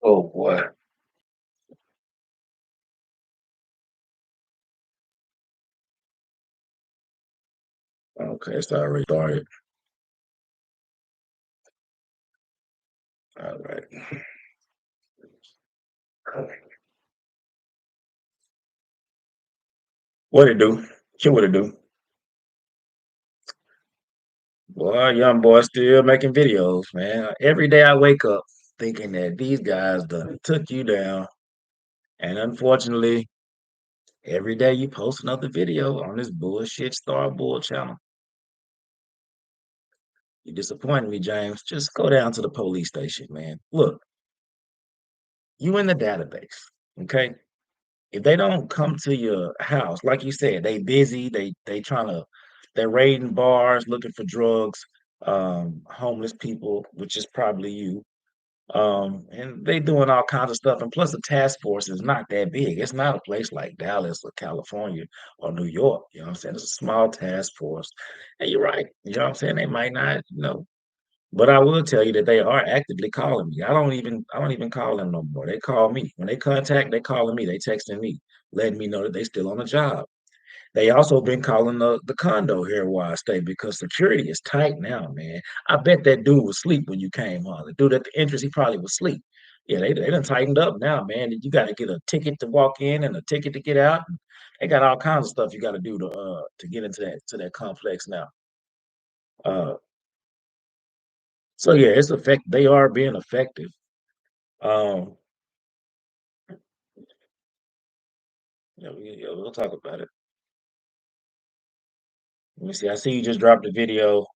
Oh boy. Okay, it's already started. All right. What it do? What it do? Boy, young boy still making videos, man. Every day I wake up thinking that these guys done took you down. And unfortunately, every day you post another video on this bullshit Starbull channel. You disappointed me, James. Just go down to the police station, man. Look, you in the database, okay? If they don't come to your house, like you said, they busy, they trying to they're raiding bars, looking for drugs, homeless people, which is probably you. And they doing all kinds of stuff. And plus the task force is not that big. It's not a place like Dallas or California or New York. You know what I'm saying? It's a small task force. And you're right. You know what I'm saying? They might not, but I will tell you that they are actively calling me. I don't even call them no more. They call me. When they contact, they calling me, they texting me, letting me know that they still on the job. They also been calling the condo here where I stay because security is tight now, man. I bet that dude was asleep when you came on. The dude at the entrance, he probably was asleep. Yeah, they done tightened up now, man. You got to get a ticket to walk in and a ticket to get out. They got all kinds of stuff you got to do to get into that complex now. Uh, so yeah, it's effect. They are being effective. Um, yeah, we'll talk about it. Let me see. I see you just dropped a video,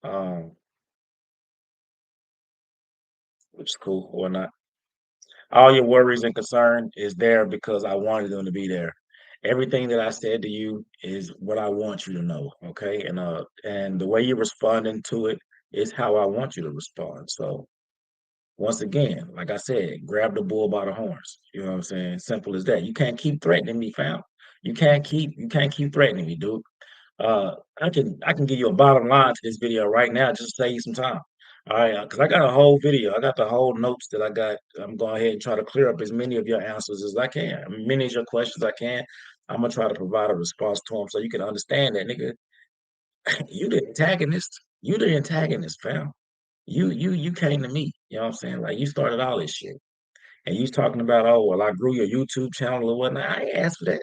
um, which is cool or not. All your worries and concern is there because I wanted them to be there. Everything that I said to you is what I want you to know, okay? And the way you're responding to it is how I want you to respond. So once again, like I said, grab the bull by the horns. You know what I'm saying? Simple as that. You can't keep threatening me, fam. You can't keep threatening me, dude. I can give you a bottom line to this video right now just to save you some time. All right, because I got a whole video. I got the whole notes that I got. I'm going ahead and try to clear up as many of your answers as I can, many of your questions I can. I'm gonna try to provide a response to them so you can understand that, nigga. You the antagonist. You the antagonist, fam. You came to me. You know what I'm saying? Like you started all this shit, and you was talking about, oh well, I grew your YouTube channel or whatnot. I ain't asked for that.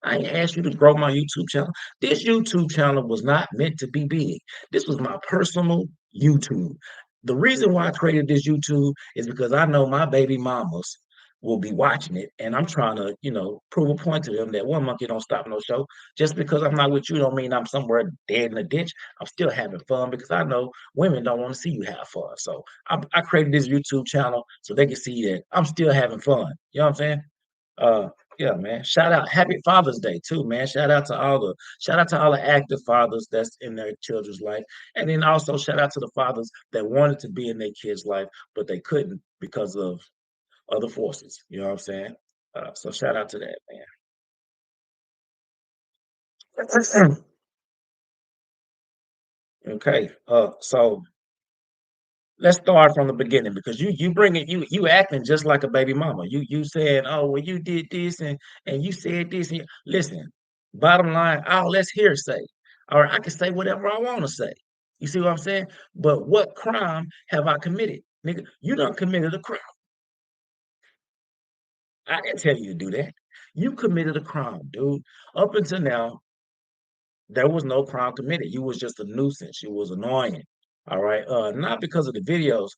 I ain't asked you to grow my YouTube channel. This YouTube channel was not meant to be big. This was my personal YouTube. The reason why I created this YouTube is because I know my baby mamas will be watching it, and I'm trying to, prove a point to them that one monkey don't stop no show. Just because I'm not with you don't mean I'm somewhere dead in a ditch. I'm still having fun because I know women don't want to see you have fun. So I created this YouTube channel so they can see that I'm still having fun. You know what I'm saying? Uh, yeah, man. Shout out, happy Father's Day too, man. Shout out to all the active fathers that's in their children's life, and then also shout out to the fathers that wanted to be in their kids' life but they couldn't because of other forces. You know what I'm saying? So shout out to that, man. Okay. So let's start from the beginning because you bring it you acting just like a baby mama. You saying, oh well, you did this and you said this. And listen, bottom line, all let's hearsay. Or I can say whatever I want to say. You see what I'm saying? But what crime have I committed? Nigga, you done committed a crime. I didn't tell you to do that. You committed a crime, dude. Up until now, there was no crime committed. You was just a nuisance. You was annoying. All right. Not because of the videos.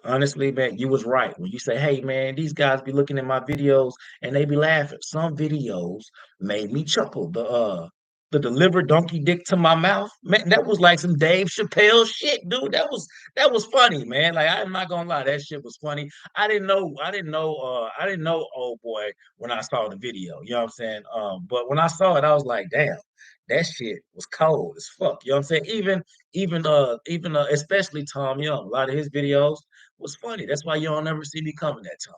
Honestly, man, you was right when you say, "Hey, man, these guys be looking at my videos and they be laughing." Some videos made me chuckle. The deliver donkey dick to my mouth, man, that was like some Dave Chappelle shit, dude. That was funny, man. Like I'm not gonna lie, that shit was funny. I didn't know old boy when I saw the video. You know what I'm saying? But when I saw it, I was like, damn, that shit was cold as fuck. You know what I'm saying? Especially Tom Young, a lot of his videos was funny. That's why you don't ever see me coming that time,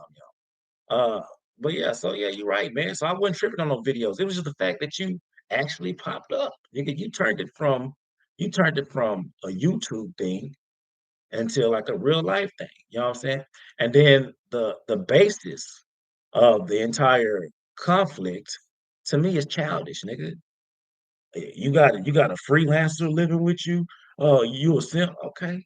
y'all. But yeah, so yeah, you're right, man. So I wasn't tripping on those videos. It was just the fact that you actually popped up. Nigga, you turned it from a YouTube thing until like a real life thing. You know what I'm saying? And then the basis of the entire conflict to me is childish, nigga. You got a freelancer living with you. You a simp? Okay.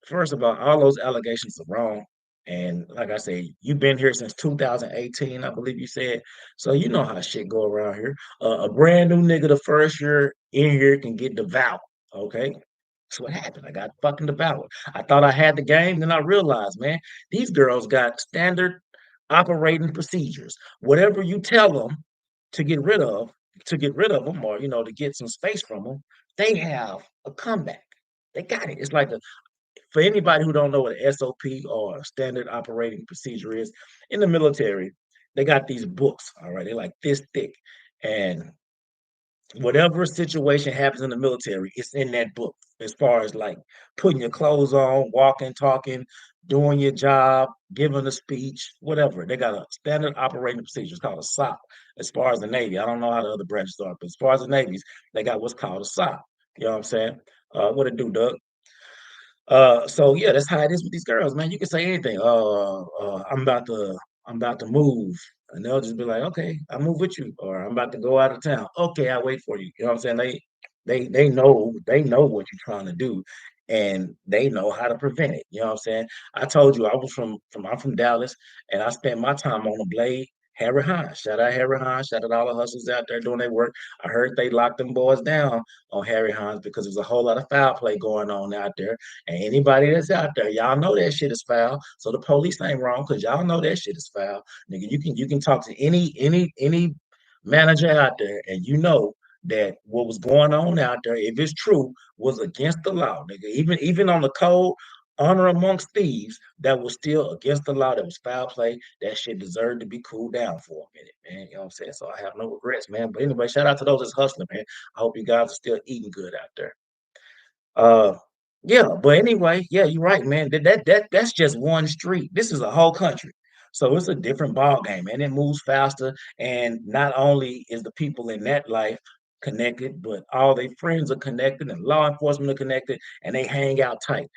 First of all those allegations are wrong. And like I say, you've been here since 2018, I believe you said. So you know how shit go around here. A brand new nigga the first year in here can get devoured. Okay. That's what happened. I got fucking devoured. I thought I had the game, then I realized, man, these girls got standard operating procedures. Whatever you tell them to get rid of, to get rid of them, or to get some space from them, they have a comeback. They got it. It's like a for anybody who don't know what an SOP or a standard operating procedure is in the military, they got these books. All right, they're like this thick, and whatever situation happens in the military, it's in that book. As far as like putting your clothes on, walking, talking, doing your job, giving a speech, whatever. They got a standard operating procedure. It's called a SOP. As far as the Navy, I don't know how the other branches are, but as far as the Navy's, they got what's called a SOP. You know what I'm saying? What it do, Doug? So yeah, that's how it is with these girls, man. You can say anything. I'm about to move, and they'll just be like, "Okay, I'll move with you," or "I'm about to go out of town." Okay, I'll wait for you. You know what I'm saying? They know what you're trying to do, and they know how to prevent it. You know what I'm saying? I told you I was from I'm from Dallas, and I spent my time on the blade. Harry Hines, shout out Harry Hines, shout out all the hustlers out there doing their work. I heard they locked them boys down on Harry Hines because there's a whole lot of foul play going on out there. And anybody that's out there, y'all know that shit is foul. So the police ain't wrong because y'all know that shit is foul. Nigga, you can talk to any manager out there, and you know that what was going on out there, if it's true, was against the law, nigga. Even on the code, honor amongst thieves, that was still against the law. That was foul play. That shit deserved to be cooled down for a minute, man. You know what I'm saying? So I have no regrets, man. But anyway, shout out to those that's hustling, man. I hope you guys are still eating good out there. Uh, yeah, but anyway, yeah, you're right, man. That's just one street. This is a whole country, so it's a different ball game, and it moves faster. And not only is the people in that life connected, but all their friends are connected, and law enforcement are connected, and they hang out tight.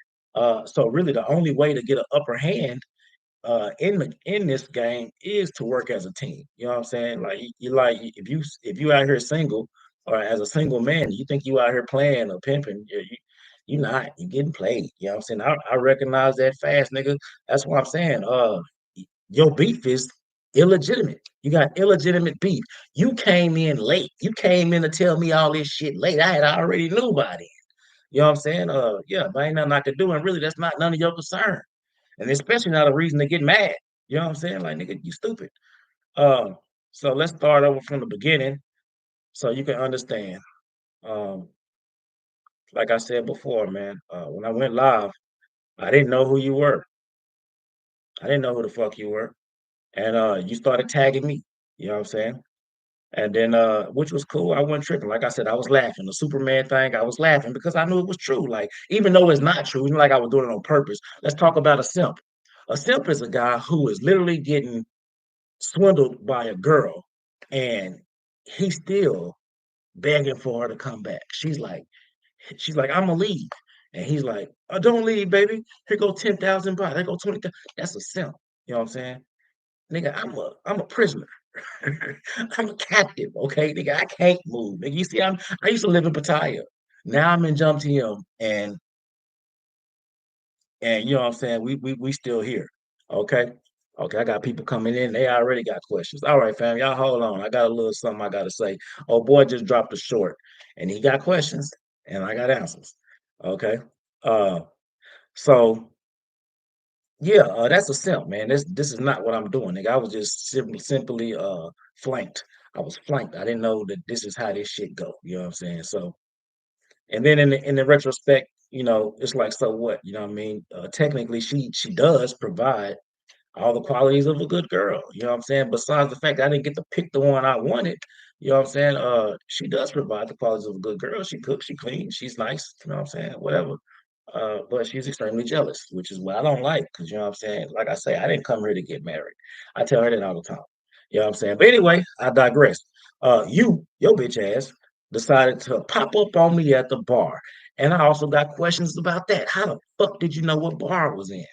So really, the only way to get an upper hand in this game is to work as a team. You know what I'm saying? Like you like if you out here single or as a single man, you think you out here playing or pimping, you not. You getting played. You know what I'm saying? I recognize that fast, nigga. That's what I'm saying. Your beef is illegitimate. You got illegitimate beef. You came in late. You came in to tell me all this shit late. I already knew about it. You know what I'm saying? Yeah, but ain't nothing I could do, and really, that's not none of your concern, and especially not a reason to get mad. You know what I'm saying? Like, nigga, you stupid. Um, so let's start over from the beginning so you can understand. Um, like I said before, man, when I went live, I didn't know who you were. I didn't know who the fuck you were. And you started tagging me. You know what I'm saying? And then which was cool. I wasn't tripping. Like I said, I was laughing. The Superman thing, I was laughing because I knew it was true. Like, even though it's not true, even like I was doing it on purpose. Let's talk about a simp. A simp is a guy who is literally getting swindled by a girl, and he's still begging for her to come back. She's like, I'm gonna leave. And he's like, oh, don't leave, baby. Here go 10,000 bucks. There go 20,000. That's a simp. You know what I'm saying? Nigga, I'm a prisoner. I'm a captive, okay? Nigga, I can't move. Nigga, you see, I used to live in Pattaya. Now I'm in Jumtium, and you know what I'm saying? We still here. Okay. Okay, I got people coming in. They already got questions. All right, fam. Y'all hold on. I got a little something I gotta say. Oh boy just dropped a short and he got questions and I got answers. Okay. Uh so yeah, that's a simp, man. This is not what I'm doing. Nigga. I was just simply flanked. I was flanked. I didn't know that this is how this shit go. You know what I'm saying? So and then in the retrospect, it's like, so what? You know what I mean? Technically, she does provide all the qualities of a good girl. You know what I'm saying? Besides the fact that I didn't get to pick the one I wanted, you know what I'm saying? She does provide the qualities of a good girl. She cooks, she cleans, she's nice. You know what I'm saying? Whatever. But she's extremely jealous, which is what I don't like. Because you know what I'm saying? Like I say, I didn't come here to get married. I tell her that all the time. You know what I'm saying? But anyway, I digress. Your bitch ass. decided to pop up on me at the bar. And I also got questions about that. How the fuck did you know what bar I was in?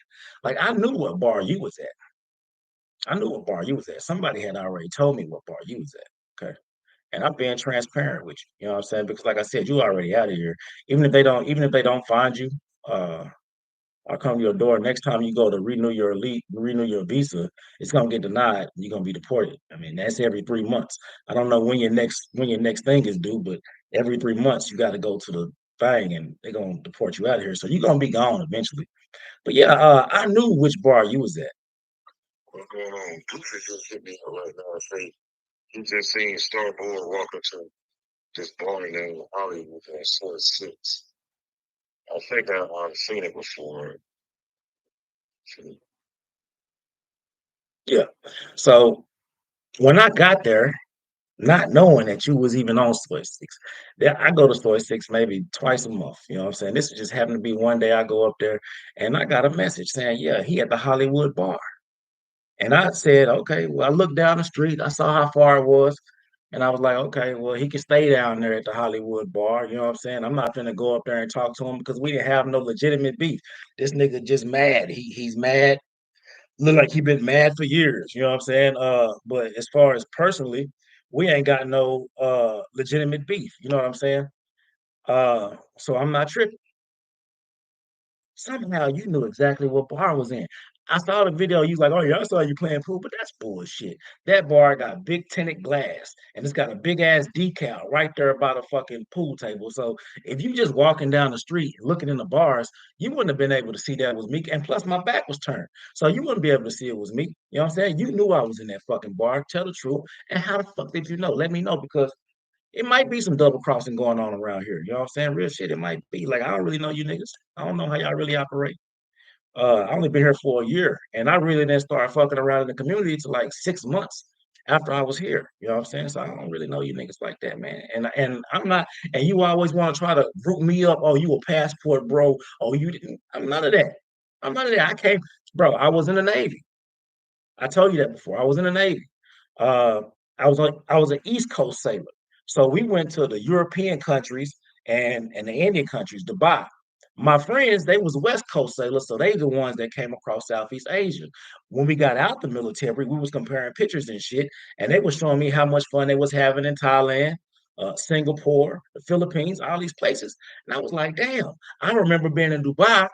Like I knew what bar you was at. I knew what bar you was at. Somebody had already told me what bar you was at. Okay. And I'm being transparent with you. You know what I'm saying? Because like I said, you already out of here. Even if they don't find you, uh, I'll come to your door. Next time you go to renew your visa, it's gonna get denied. You're gonna be deported. I mean, that's every 3 months. I don't know when your next thing is due, but every 3 months you got to go to the thing, and they're gonna deport you out of here. So you're gonna be gone eventually. But yeah, I knew which bar you was at. What's going on? Goofy just hit me up right now. Say he just seen Starbull walk into this bar named Hollywood on Source 6. I think I've seen it before. Yeah. So when I got there, not knowing that you was even on Soy Six. Yeah, I go to Soy Six maybe twice a month. You know what I'm saying? This just happened to be one day I go up there and I got a message saying, yeah, he at the Hollywood bar. And I said, okay, well, I looked down the street, I saw how far it was, and I was like, okay, well, he can stay down there at the Hollywood bar. You know what I'm saying? I'm not gonna go up there and talk to him because we didn't have no legitimate beef. This nigga just mad. He's mad. Look like he been mad for years. You know what I'm saying? But as far as personally, we ain't got no legitimate beef. You know what I'm saying? So I'm not tripping. Somehow you knew exactly what bar I was in. I saw the video. You was like, "Oh yeah, I saw you playing pool," but that's bullshit. That bar got big tinted glass, and it's got a big ass decal right there by the fucking pool table. So if you just walking down the street looking in the bars, you wouldn't have been able to see that was me. And plus, my back was turned, so you wouldn't be able to see it was me. You know what I'm saying? You knew I was in that fucking bar. Tell the truth. And how the fuck did you know? Let me know because it might be some double crossing going on around here. You know what I'm saying? Real shit. It might be like I don't really know you niggas. I don't know how y'all really operate. I only been here for a year, and I really didn't start fucking around in the community till like 6 months after I was here. You know what I'm saying? So I don't really know you niggas like that, man. And I'm not. And you always want to try to root me up. Oh, you a passport, bro? Oh, you didn't. I'm none of that. I'm none of that. I came, bro. I was in the Navy. I told you that before. I was in the Navy. Uh, I was an East Coast sailor. So we went to the European countries and the Indian countries, Dubai. My friends, they was West Coast sailors, so they the ones that came across Southeast Asia. When we got out the military, we was comparing pictures and shit, and they was showing me how much fun they was having in Thailand, Singapore, the Philippines, all these places. And I was like, damn, I remember being in Dubai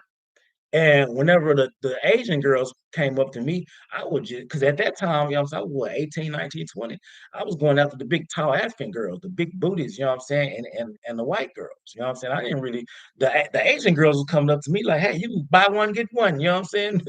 and whenever the Asian girls came up to me, I would just, because at that time, you know what I'm saying, I was what, 18, 19, 20. I was going after the big, tall African girls, the big booties, you know what I'm saying, and the white girls, you know what I'm saying. I didn't really, the Asian girls was coming up to me like, hey, you can buy one, get one, you know what I'm saying?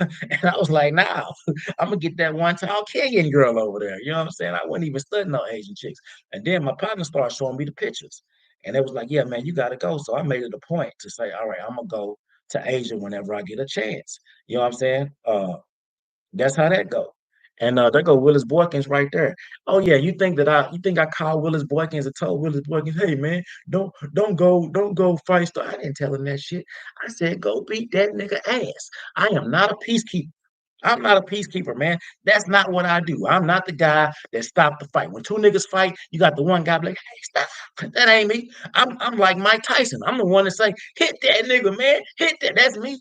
And I was like, nah, I'm gonna get that one tall Kenyan girl over there, you know what I'm saying? I wasn't even studying no Asian chicks. And then my partner started showing me the pictures. And it was like, yeah, man, you gotta go. So I made it a point to say, all right, I'm gonna go to Asia whenever I get a chance. You know what I'm saying? That's how that go. And there go Willis Boykins right there. Oh yeah, you think I called Willis Boykins and told Willis Boykins, hey man, don't go fight Star. I didn't tell him that shit. I said, go beat that nigga ass. I am not a peacekeeper. I'm not a peacekeeper, man. That's not what I do. I'm not the guy that stopped the fight. When two niggas fight, you got the one guy like, hey, stop. That ain't me. I'm like Mike Tyson. I'm the one that say, hit that nigga, man. Hit that. That's me.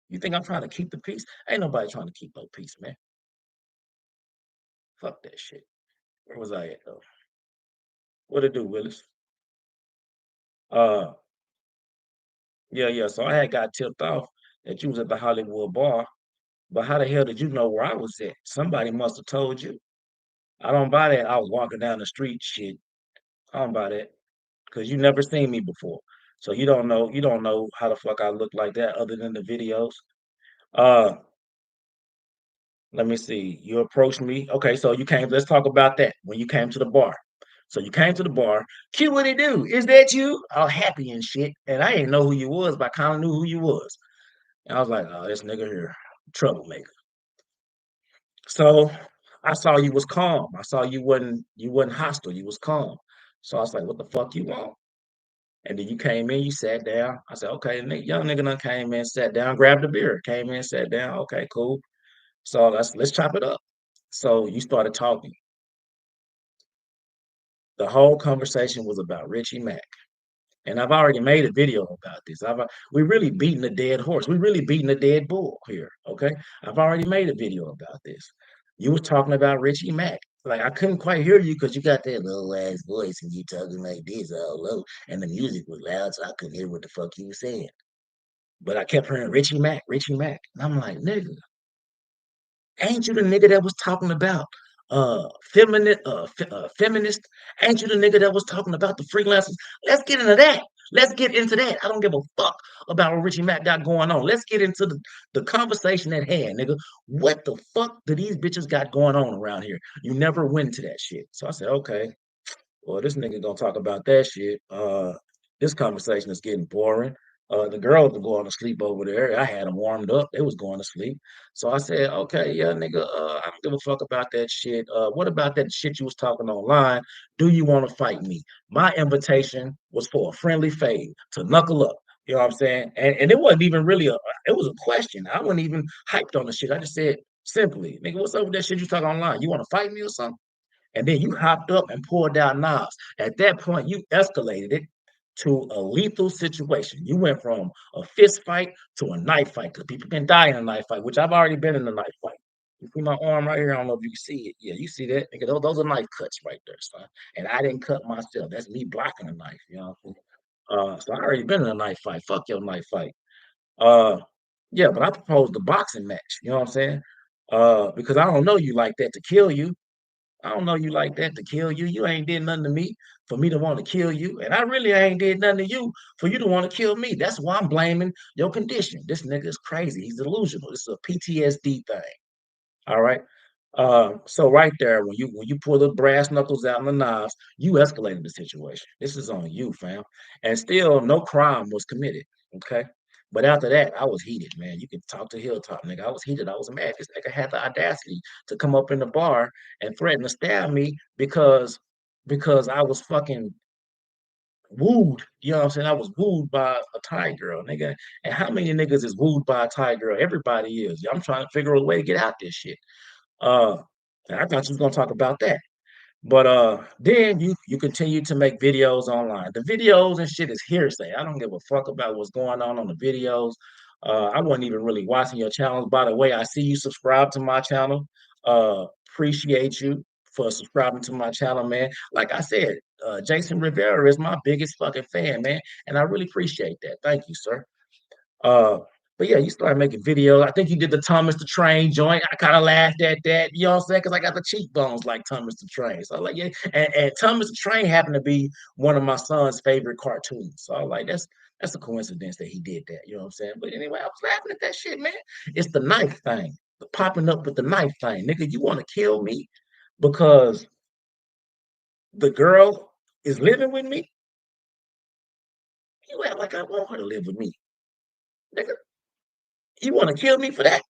You think I'm trying to keep the peace? Ain't nobody trying to keep no peace, man. Fuck that shit. Where was I at though? What it do, Willis? Uh yeah, yeah. So I had got tipped off that you was at the Hollywood bar, but how the hell did you know where I was at? Somebody must have told you. I don't buy that. I was walking down the street shit. I don't buy that. Because you never seen me before. So you don't know how the fuck I look like that other than the videos. Uh let me see. You approached me. Okay, so you came, let's talk about that when you came to the bar. So you came to the bar. Q, what it do? Is that you? All happy and shit. And I didn't know who you was, but I kind of knew who you was. And I was like, oh, this nigga here, troublemaker. So I saw you was calm. I saw you wasn't hostile. You was calm. So I was like, what the fuck you want? And then you came in, you sat down. I said, okay, young nigga done came in, sat down, grabbed a beer, came in, sat down. Okay, cool. So let's chop it up. So you started talking. The whole conversation was about Richie Mack. And I've already made a video about this. We really beating a dead horse. We really beating a dead bull here. Okay. I've already made a video about this. You was talking about Richie Mack. Like I couldn't quite hear you because you got that low ass voice and you talking like this all low. And the music was loud, so I couldn't hear what the fuck you were saying. But I kept hearing Richie Mack, Richie Mack. And I'm like, nigga, ain't you the nigga that was talking about feminist? Ain't you the nigga that was talking about the freelancers? Let's get into that. Let's get into that. I don't give a fuck about what Richie Mack got going on. Let's get into the conversation at hand, nigga. What the fuck do these bitches got going on around here? You never went to that shit. So I said, okay, well, this nigga gonna talk about that shit. This conversation is getting boring. The girls were going to sleep over there. I had them warmed up. They was going to sleep. So I said, okay, yeah, nigga, I don't give a fuck about that shit. What about that shit you was talking online? Do you want to fight me? My invitation was for a friendly fade to knuckle up. You know what I'm saying? And it wasn't even really it was a question. I wasn't even hyped on the shit. I just said simply, nigga, what's up with that shit you talking online? You want to fight me or something? And then you hopped up and pulled out knives. At that point, you escalated it to a lethal situation. You went from a fist fight to a knife fight because people can die in a knife fight, which I've already been in a knife fight. You see my arm right here? I don't know if you can see it. Yeah, you see that? Nigga, those are knife cuts right there, son. And I didn't cut myself. That's me blocking a knife, you know. So I already been in a knife fight. Fuck your knife fight. Uh, yeah, but I proposed a boxing match. You know what I'm saying? Because I don't know you like that to kill you. I don't know you like that to kill you. You ain't did nothing to me for me to want to kill you. And I really ain't did nothing to you for you to want to kill me. That's why I'm blaming your condition. This nigga is crazy. He's delusional. It's a PTSD thing. All right. So right there, when you pull the brass knuckles out and the knives, you escalated the situation. This is on you, fam. And still, no crime was committed. Okay. But after that, I was heated, man. You can talk to Hilltop, nigga. I was heated. I was mad. This nigga had the audacity to come up in the bar and threaten to stab me because I was fucking wooed. You know what I'm saying? I was wooed by a Thai girl, nigga. And how many niggas is wooed by a Thai girl? Everybody is. I'm trying to figure a way to get out this shit. Uh, and I thought you was gonna talk about that. But then you continue to make videos online. The videos and shit is hearsay. I don't give a fuck about what's going on the videos. I wasn't even really watching your channels. By the way, I see you subscribe to my channel. Appreciate you for subscribing to my channel, man. Like I said, Jason Rivera is my biggest fucking fan, man, and I really appreciate that. Thank you, sir. Uh, but yeah, you started making videos. I think you did the Thomas the Train joint. I kind of laughed at that, you know what I'm saying? Because I got the cheekbones like Thomas the Train. So I was like, yeah. And Thomas the Train happened to be one of my son's favorite cartoons. So I was like, that's a coincidence that he did that. You know what I'm saying? But anyway, I was laughing at that shit, man. It's the knife thing, the popping up with the knife thing. Nigga, you want to kill me because the girl is living with me? You act like I want her to live with me. Nigga, you want to kill me for that?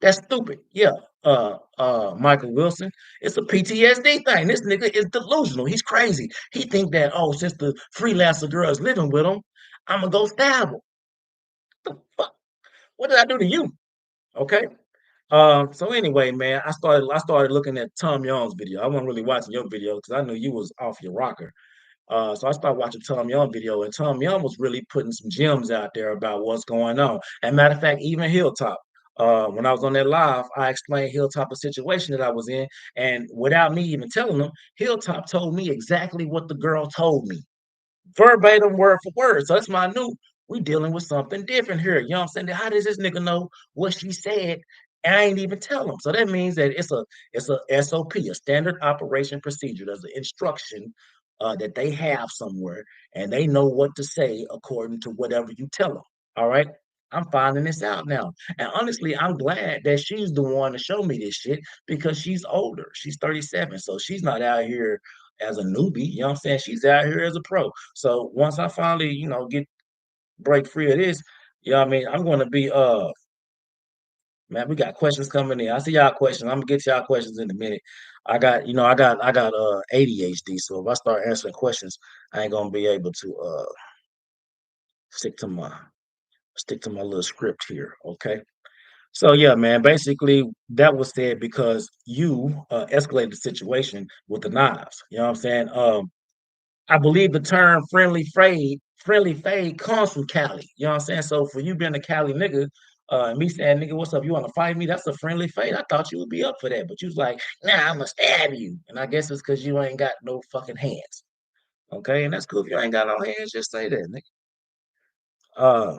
That's stupid. Yeah. Michael Wilson. It's a PTSD thing. This nigga is delusional. He's crazy. He think that, oh, since the freelancer girl is living with him, I'm gonna go stab him. What the fuck? What did I do to you? Okay. So anyway, man, I started looking at Tom Young's video. I wasn't really watching your video because I knew you was off your rocker. So I started watching Tom Young video, and Tom Young was really putting some gems out there about what's going on. And matter of fact, even Hilltop. When I was on that live, I explained Hilltop a situation that I was in, and without me even telling them, Hilltop told me exactly what the girl told me verbatim, word for word. So that's why I knew we dealing with something different here. You know what I'm saying? How does this nigga know what she said? And I ain't even tell him. So that means that it's a SOP, a standard operation procedure. There's an instruction that they have somewhere, and they know what to say according to whatever you tell them. All right. I'm finding this out now. And honestly, I'm glad that she's the one to show me this shit because she's older. She's 37. So she's not out here as a newbie. You know what I'm saying? She's out here as a pro. So once I finally, get break free of this, you know what I mean? I'm gonna be man, we got questions coming in. I see y'all questions. I'm gonna get y'all questions in a minute. I got ADHD, so if I start answering questions, I ain't gonna be able to stick to my stick to my little script here. Okay. So yeah, man. Basically, that was said because you escalated the situation with the knives. You know what I'm saying? I believe the term friendly fade comes from Cali. You know what I'm saying? So for you being a Cali nigga, and me saying, nigga, what's up? You want to fight me? That's a friendly fade. I thought you would be up for that. But you was like, nah, I'm going to stab you. And I guess it's because you ain't got no fucking hands. Okay. And that's cool. If you ain't got no hands, just say that, nigga. Uh,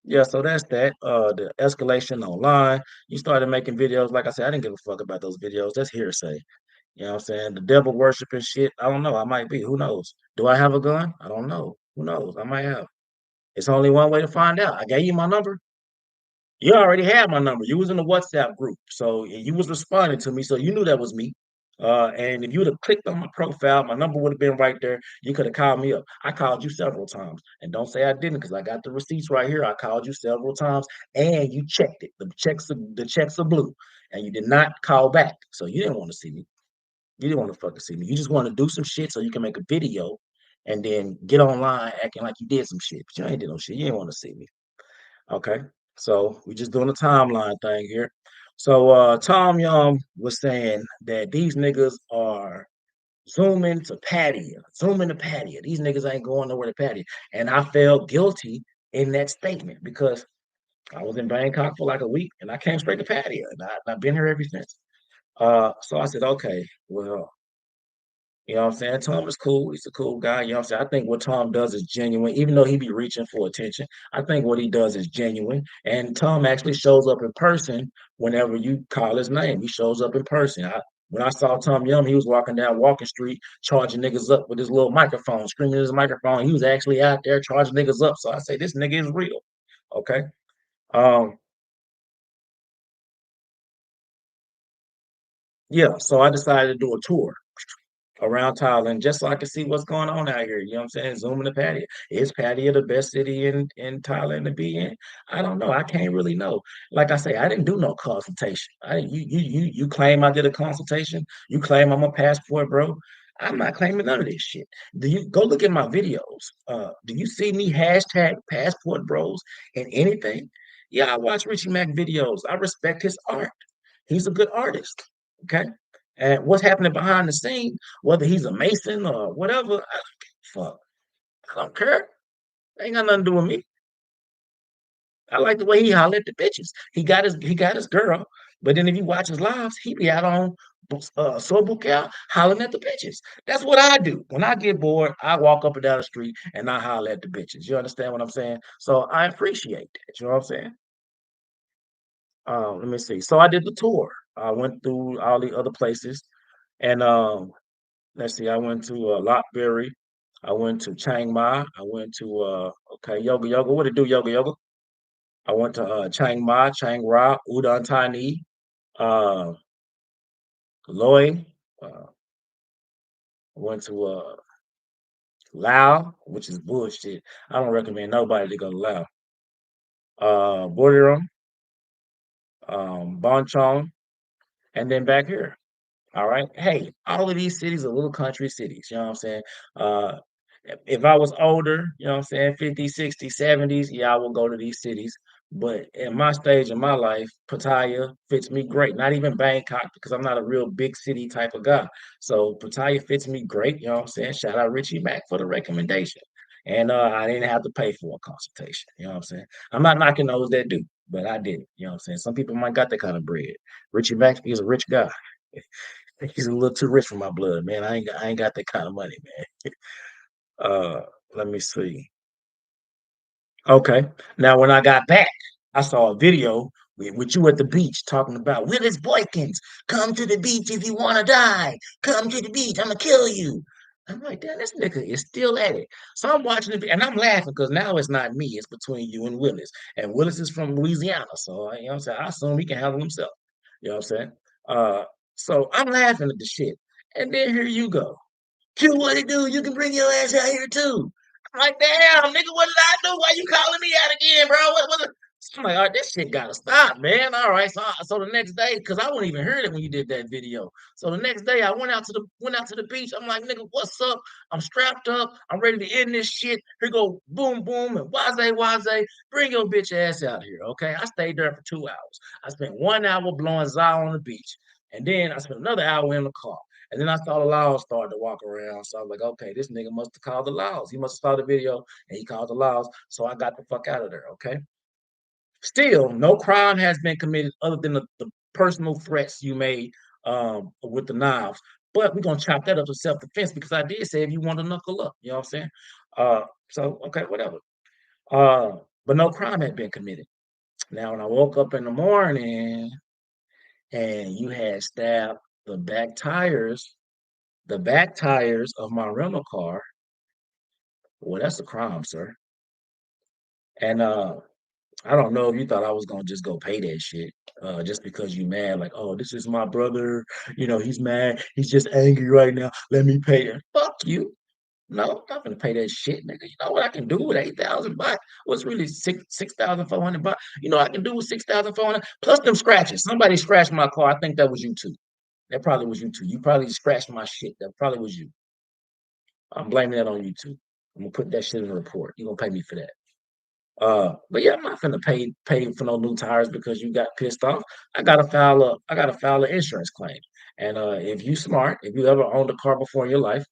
yeah, so that's that. The escalation online. You started making videos. Like I said, I didn't give a fuck about those videos. That's hearsay. You know what I'm saying? The devil worshiping shit. I don't know. I might be. Who knows? Do I have a gun? I don't know. Who knows? I might have. It's only one way to find out. I gave you my number. You already had my number. You was in the WhatsApp group, so you was responding to me, so you knew that was me. And if you would have clicked on my profile, my number would have been right there. You could have called me up. I called you several times, and don't say I didn't, because I got the receipts right here. I called you several times, and you checked it. The checks are blue, and you did not call back, so you didn't want to see me. You didn't want to fucking see me. You just want to do some shit so you can make a video, and then get online acting like you did some shit. But you ain't did no shit. You didn't want to see me. Okay. So we just doing a timeline thing here. So Tom Young was saying that these niggas are zooming to patio. These niggas ain't going nowhere to patio. And I felt guilty in that statement because I was in Bangkok for like a week and I came straight to patio. And I've been here ever since. So I said, okay, well, you know what I'm saying? Tom is cool. He's a cool guy. You know what I'm saying? I think what Tom does is genuine, even though he be reaching for attention. I think what he does is genuine. And Tom actually shows up in person whenever you call his name. He shows up in person. When I saw Tom Young, he was walking down Walking Street, charging niggas up with his little microphone, screaming his microphone. He was actually out there charging niggas up. So I say, this nigga is real. Okay. Um, yeah. So I decided to do a tour around Thailand just so I can see what's going on out here. You know what I'm saying? Zooming the patio. Is Pattaya the best city in Thailand to be in? I don't know. I can't really know. Like I say, I didn't do no consultation. You claim I did a consultation. You claim I'm a passport, bro. I'm not claiming none of this shit. Do you go look at my videos? Do you see me hashtag passport bros in anything? Yeah, I watch Richie Mac videos. I respect his art. He's a good artist. Okay. And what's happening behind the scene, whether he's a Mason or whatever, I don't give a fuck. I don't care. Ain't got nothing to do with me. I like the way he holler at the bitches. He got his girl, but then if you watch his lives, he be out on Sobukel hollering at the bitches. That's what I do. When I get bored, I walk up and down the street and I holler at the bitches. You understand what I'm saying? So I appreciate that. You know what I'm saying? Let me see. So I did the tour. I went through all the other places, and let's see, I went to Lockberry. I went to Chiang Mai. I went to okay, Yoga Yoga. What it do, Yoga Yoga? I went to Chiang Mai, Chiang Rai, Udon Thani, uh, Loy. I went to Lao, which is bullshit. I don't recommend nobody to go to Lao. Buriram, Bonchong, and then back here. All right. Hey, all of these cities are little country cities. You know what I'm saying? Uh, if I was older, you know what I'm saying, 50s, 60s, 70s, yeah, I would go to these cities. But in my stage of my life, Pattaya fits me great. Not even Bangkok, because I'm not a real big city type of guy. So Pattaya fits me great. You know what I'm saying? Shout out Richie Mack for the recommendation. And I didn't have to pay for a consultation. You know what I'm saying? I'm not knocking those that do, but I did. You know what I'm saying? Some people might got that kind of bread. Richie Mack is a rich guy. He's a little too rich for my blood, man. I ain't got that kind of money, man. Let me see. Okay. Now, when I got back, I saw a video with you at the beach talking about Willis Boykins. Come to the beach if you want to die. Come to the beach. I'm gonna kill you. I'm like, damn, this nigga is still at it. So I'm watching it, and I'm laughing because now it's not me. It's between you and Willis. And Willis is from Louisiana, so you know what I'm saying. I assume he can handle himself. You know what I'm saying? Uh, so I'm laughing at the shit, and then here you go. Q, what it do? You can bring your ass out here too. I'm like, damn, nigga, what did I do? Why you calling me out again, bro? I'm like, all right, this shit gotta stop, man. All right, so the next day, because I wouldn't even heard it when you did that video. So the next day, I went out to the beach. I'm like, nigga, what's up? I'm strapped up. I'm ready to end this shit. Here go, boom, boom, and waze. Bring your bitch ass out here, okay? I stayed there for 2 hours. I spent 1 hour blowing Zao on the beach, and then I spent another hour in the car. And then I saw the laws start to walk around. So I was like, okay, this nigga must have called the laws. He must have saw the video and he called the laws. So I got the fuck out of there. Okay. Still, no crime has been committed other than the personal threats you made with the knives. But we're gonna chop that up to self-defense because I did say if you want to knuckle up, you know what I'm saying? So okay, whatever. Uh, but no crime had been committed. Now, when I woke up in the morning and you had stabbed the back tires, the back tires of my rental car, well, that's a crime, sir. And I don't know if you thought I was gonna just go pay that shit, just because you mad, like, oh, this is my brother, he's mad, he's just angry right now. Let me pay it. Fuck you. No, I'm not gonna pay that shit, nigga. You know what I can do with 8,000 bucks? What's really 6,400 bucks? You know what I can do with 6,400 plus them scratches. Somebody scratched my car. I think that was you too. That probably was you too. You probably scratched my shit. That probably was you. I'm blaming that on you too. I'm gonna put that shit in the report. You're gonna pay me for that. But yeah, I'm not gonna pay for no new tires because you got pissed off. I gotta file an insurance claim. And if you smart, if you ever owned a car before in your life,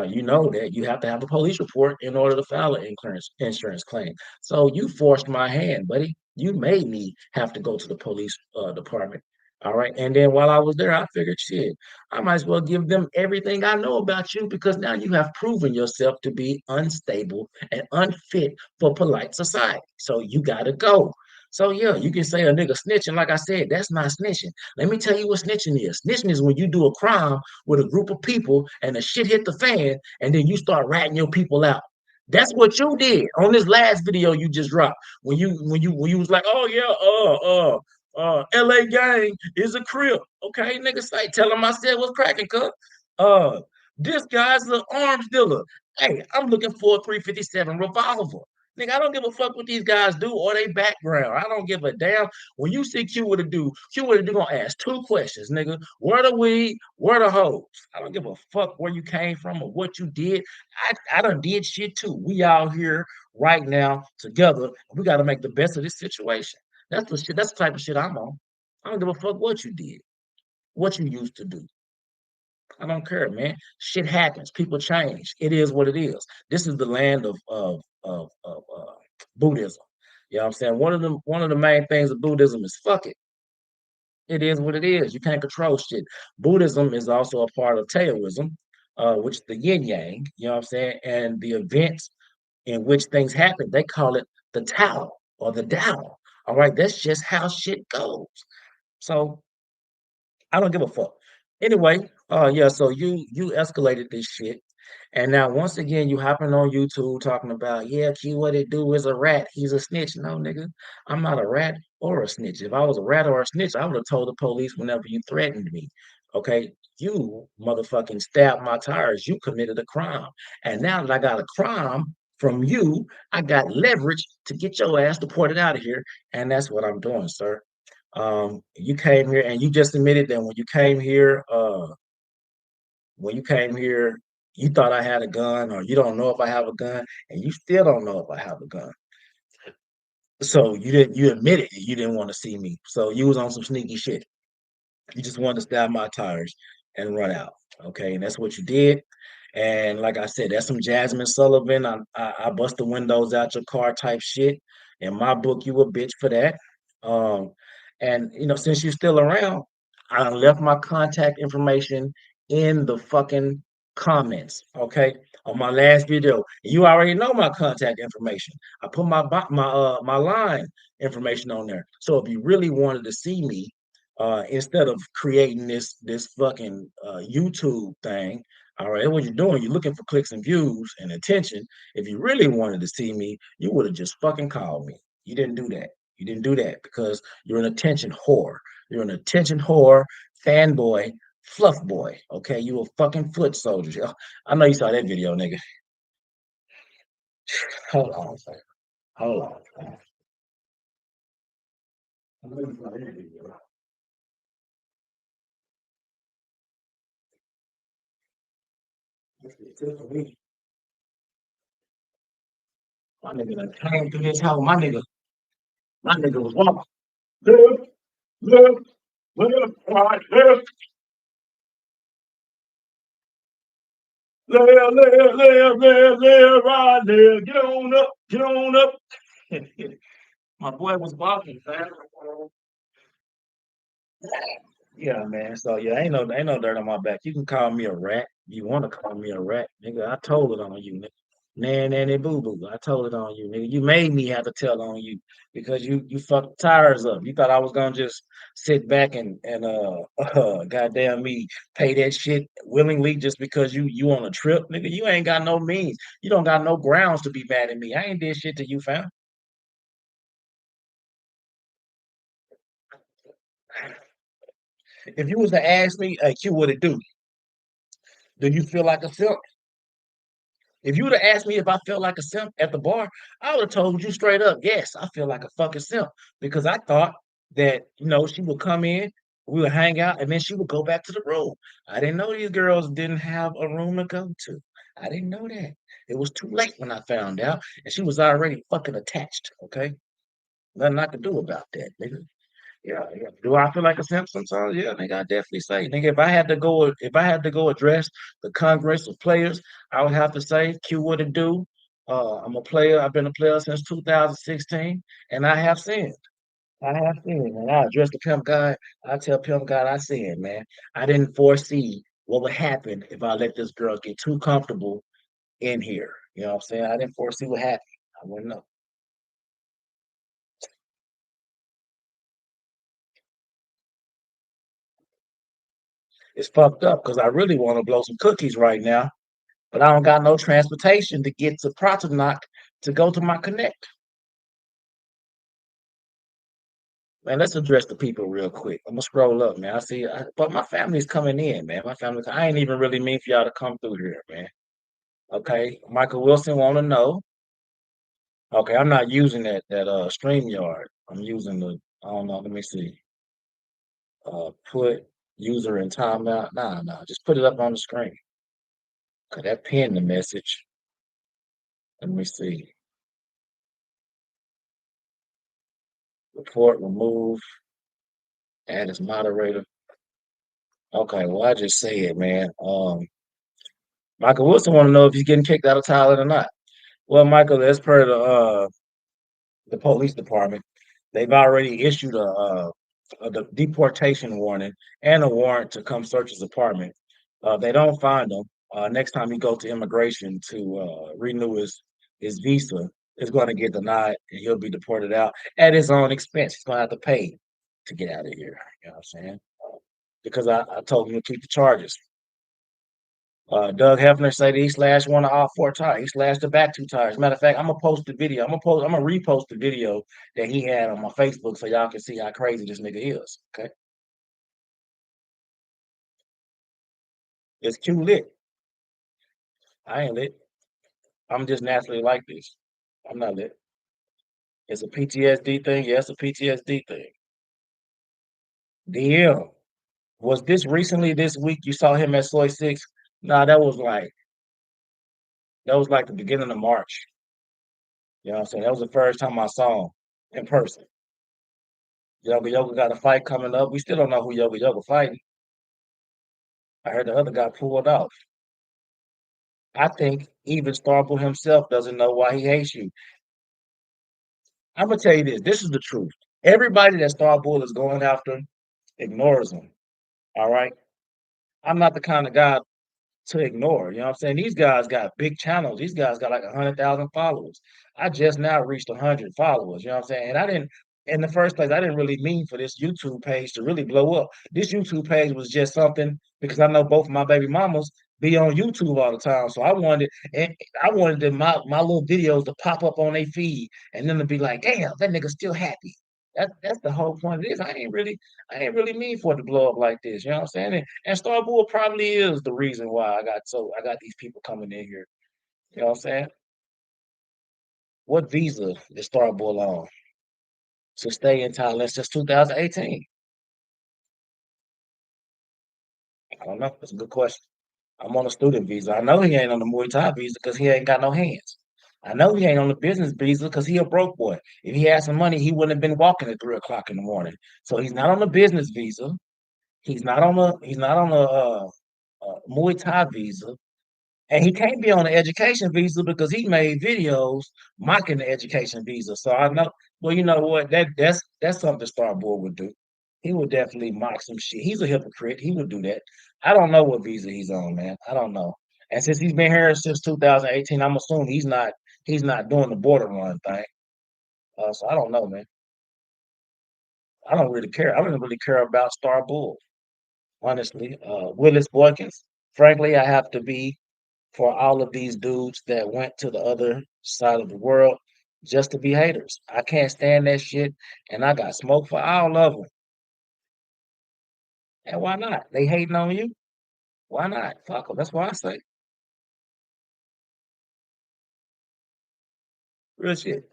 you know that you have to have a police report in order to file an insurance claim. So you forced my hand, buddy. You made me have to go to the police department. All right. And then while I was there, I figured, shit, I might as well give them everything I know about you because now you have proven yourself to be unstable and unfit for polite society. So you gotta go. So yeah, you can say a nigga snitching. Like I said, that's not snitching. Let me tell you what snitching is. Snitching is when you do a crime with a group of people and the shit hit the fan, and then you start ratting your people out. That's what you did on this last video you just dropped. When you was like, oh yeah, LA gang is a crib. Okay, nigga say, tell him I said what's cracking, cut. Uh this guy's an arms dealer. Hey, I'm looking for a 357 revolver. Nigga, I don't give a fuck what these guys do or their background. I don't give a damn. When you see Q with a do gonna ask two questions, nigga. Where the weed? Where the hoes? I don't give a fuck where you came from or what you did. I done did shit too. We out here right now together. We got to make the best of this situation. That's the shit. That's the type of shit I'm on. I don't give a fuck what you did, what you used to do. I don't care, man. Shit happens. People change. It is what it is. This is the land of Buddhism. You know what I'm saying? One of the main things of Buddhism is fuck it. It is what it is. You can't control shit. Buddhism is also a part of Taoism, which is the yin yang. You know what I'm saying? And the events in which things happen, they call it the Tao or the Tao. All right, that's just how shit goes. So I don't give a fuck. Anyway, yeah, so you escalated this shit. And now once again you hopping on YouTube talking about, yeah, Q, what it do is a rat. He's a snitch. No, nigga, I'm not a rat or a snitch. If I was a rat or a snitch, I would have told the police whenever you threatened me. Okay. You motherfucking stabbed my tires. You committed a crime. And now that I got a crime from you, I got leverage to get your ass deported out of here. And that's what I'm doing, sir. You came here and you just admitted that when you came here, you thought I had a gun, or you don't know if I have a gun, and you still don't know if I have a gun. So you admitted you didn't want to see me. So you was on some sneaky shit. You just wanted to stab my tires and run out. Okay, and that's what you did. And like I said, that's some Jasmine Sullivan. I bust the windows out your car type shit. In my book, you a bitch for that. Um, and since you're still around, I left my contact information in the fucking comments. Okay, on my last video, you already know my contact information. I put my line information on there. So if you really wanted to see me, instead of creating this fucking YouTube thing. All right, what you're doing, you're looking for clicks and views and attention. If you really wanted to see me, you would have just fucking called me. You didn't do that. You didn't do that because you're an attention whore. You're an attention whore, fanboy, fluff boy. Okay, you a fucking foot soldier. I know you saw that video, nigga. Hold on a second. Hold on. I know you saw that video. My nigga done came through this house. My nigga was walking. Live, live, live, right, live. Lay right there. Get on up, get on up. My boy was walking, man. Yeah, man. So yeah, ain't no dirt on my back. You can call me a rat. You want to call me a rat, nigga? I told it on you, nigga. Nan nanny boo boo. I told it on you, nigga. You made me have to tell on you because you fucked tires up. You thought I was gonna just sit back and goddamn me pay that shit willingly just because you on a trip, nigga. You ain't got no means. You don't got no grounds to be mad at me. I ain't did shit to you, fam. If you was to ask me, Q, what it do? Do you feel like a simp? If you would have asked me if I felt like a simp at the bar, I would have told you straight up, yes, I feel like a fucking simp because I thought that she would come in, we would hang out, and then she would go back to the room. I didn't know these girls didn't have a room to go to. I didn't know that. It was too late when I found out, and she was already fucking attached. Okay, nothing I could do about that, nigga. Yeah, yeah. Do I feel like a simp sometimes? Yeah, nigga, I definitely say, nigga, if I had to go address the Congress of players, I would have to say, Q what it do. I'm a player. I've been a player since 2016, and I have sinned. I have sinned, and I address the pimp guy. I tell pimp guy I sinned, man. I didn't foresee what would happen if I let this girl get too comfortable in here. You know what I'm saying? I didn't foresee what happened. I wouldn't know. It's fucked up because I really want to blow some cookies right now, but I don't got no transportation to get to Protonoc to go to my connect. Man, let's address the people real quick. I'm gonna scroll up, man. But my family's coming in, man. I ain't even really mean for y'all to come through here, man. Okay, Michael Wilson want to know. Okay, I'm not using that StreamYard. I'm using the. I don't know. Let me see. Put user in timeout. Nah, nah. Just put it up on the screen. Okay, that pinned the message. Let me see. Report, remove, add as moderator. Okay, well, I just say it, man. Michael Wilson want to know if he's getting kicked out of Thailand or not. Well, Michael, as per the police department, they've already issued a deportation warning and a warrant to come search his apartment. They don't find him. Next time he go to immigration to renew his visa, it's going to get denied and he'll be deported out at his own expense. He's going to have to pay to get out of here. You know what I'm saying? Because I told him to keep the charges. Doug Hefner said he slashed one of all four tires. He slashed the back two tires. Matter of fact, I'm gonna post the video. I'm gonna repost the video that he had on my Facebook so y'all can see how crazy this nigga is. Okay, it's Q lit. I ain't lit. I'm just naturally like this. I'm not lit. It's a PTSD thing. Yeah, it's a PTSD thing. DM. Was this recently this week you saw him at Soy Six? Nah, that was like the beginning of March. You know what I'm saying? That was the first time I saw him in person. Yoga Yoga got a fight coming up. We still don't know who Yoga Yoga fighting. I heard the other guy pulled off. I think even Starbull himself doesn't know why he hates you. I'm gonna tell you this. This is the truth. Everybody that Starbull is going after ignores him. All right. I'm not the kind of guy to ignore. You know what I'm saying? These guys got big channels. These guys got like 100,000 followers. I just now reached 100 followers. You know what I'm saying? And I didn't, in the first place, I didn't really mean for this YouTube page to really blow up. This YouTube page was just something because I know both of my baby mamas be on YouTube all the time. So I wanted my little videos to pop up on their feed and then to be like, damn, that nigga still happy. That's the whole point of this. I ain't really mean for it to blow up like this. You know what I'm saying? And Starbull probably is the reason why I got these people coming in here. You know what I'm saying? What visa is Starbull on to stay in Thailand since 2018? I don't know. That's a good question. I'm on a student visa. I know he ain't on the Muay Thai visa because he ain't got no hands. I know he ain't on the business visa because he a broke boy. If he had some money, he wouldn't have been walking at 3 o'clock in the morning. So he's not on the business visa. He's not on a Muay Thai visa. And he can't be on the education visa because he made videos mocking the education visa. So I know, well, you know what? That's something Starboy would do. He would definitely mock some shit. He's a hypocrite. He would do that. I don't know what visa he's on, man. I don't know. And since he's been here since 2018, I'm assuming he's not doing the border run thing. So I don't know, man. I don't really care. I don't really care about Starbull, honestly. Willis Boykins. Frankly, I have to be for all of these dudes that went to the other side of the world just to be haters. I can't stand that shit, and I got smoke for all of them. And why not? They hating on you. Why not? Fuck them. That's what I say. Real shit.